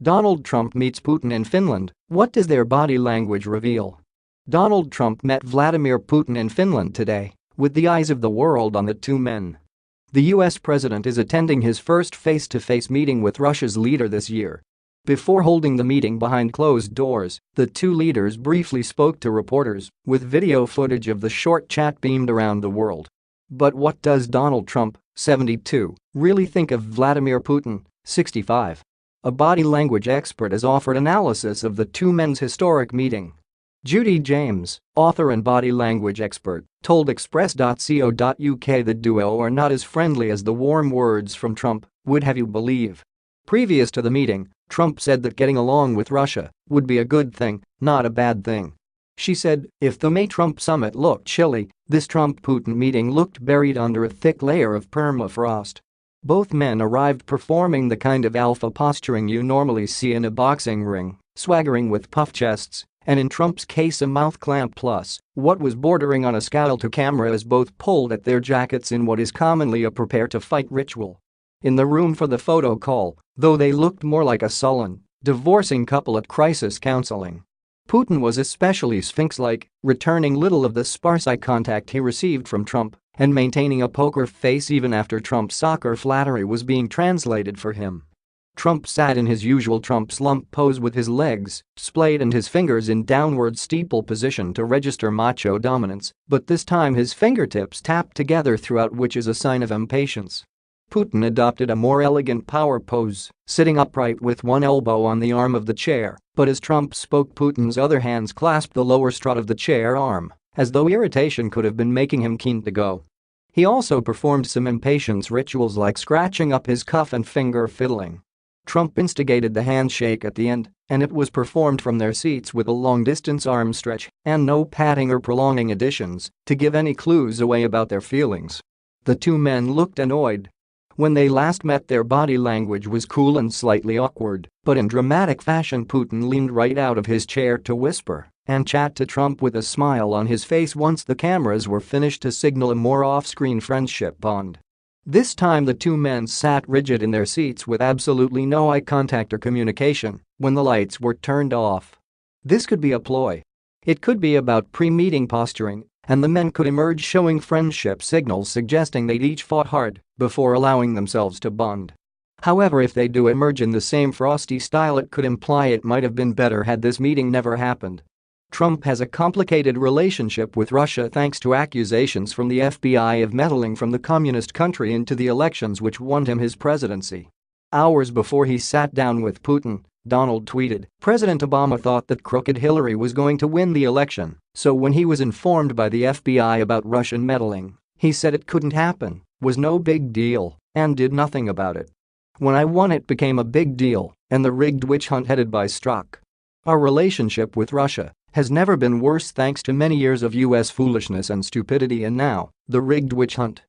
Donald Trump meets Putin in Finland. What does their body language reveal? Donald Trump met Vladimir Putin in Finland today, with the eyes of the world on the two men. The US president is attending his first face-to-face meeting with Russia's leader this year. Before holding the meeting behind closed doors, the two leaders briefly spoke to reporters, with video footage of the short chat beamed around the world. But what does Donald Trump, 72, really think of Vladimir Putin, 65? A body language expert has offered analysis of the two men's historic meeting. Judy James, author and body language expert, told Express.co.uk the duo are not as friendly as the warm words from Trump would have you believe. Previous to the meeting, Trump said that getting along with Russia would be a good thing, not a bad thing. She said, if the May-Trump summit looked chilly, this Trump-Putin meeting looked buried under a thick layer of permafrost. Both men arrived performing the kind of alpha posturing you normally see in a boxing ring, swaggering with puff chests, and in Trump's case a mouth clamp plus what was bordering on a scowl to camera as both pulled at their jackets in what is commonly a prepare-to-fight ritual. In the room for the photo call, though they looked more like a sullen, divorcing couple at crisis counseling. Putin was especially sphinx-like, returning little of the sparse eye contact he received from Trump and maintaining a poker face even after Trump's soccer flattery was being translated for him. Trump sat in his usual Trump slump pose with his legs splayed and his fingers in downward steeple position to register macho dominance, but this time his fingertips tapped together throughout, which is a sign of impatience. Putin adopted a more elegant power pose, sitting upright with one elbow on the arm of the chair, but as Trump spoke Putin's other hands clasped the lower strut of the chair arm, as though irritation could have been making him keen to go. He also performed some impatience rituals like scratching up his cuff and finger fiddling. Trump instigated the handshake at the end, and it was performed from their seats with a long-distance arm stretch and no patting or prolonging additions to give any clues away about their feelings. The two men looked annoyed. When they last met, their body language was cool and slightly awkward, but in dramatic fashion Putin leaned right out of his chair to whisper and chat to Trump with a smile on his face once the cameras were finished to signal a more off-screen friendship bond. This time the two men sat rigid in their seats with absolutely no eye contact or communication when the lights were turned off. This could be a ploy. It could be about pre-meeting posturing, and the men could emerge showing friendship signals suggesting they'd each fought hard before allowing themselves to bond. However, if they do emerge in the same frosty style, it could imply it might have been better had this meeting never happened. Trump has a complicated relationship with Russia thanks to accusations from the FBI of meddling from the communist country into the elections which won him his presidency. Hours before he sat down with Putin, Donald tweeted, President Obama thought that crooked Hillary was going to win the election, so when he was informed by the FBI about Russian meddling, he said it couldn't happen, was no big deal, and did nothing about it. When I won it became a big deal, and the rigged witch hunt headed by Strzok. Our relationship with Russia has never been worse thanks to many years of US foolishness and stupidity, and now, the rigged witch hunt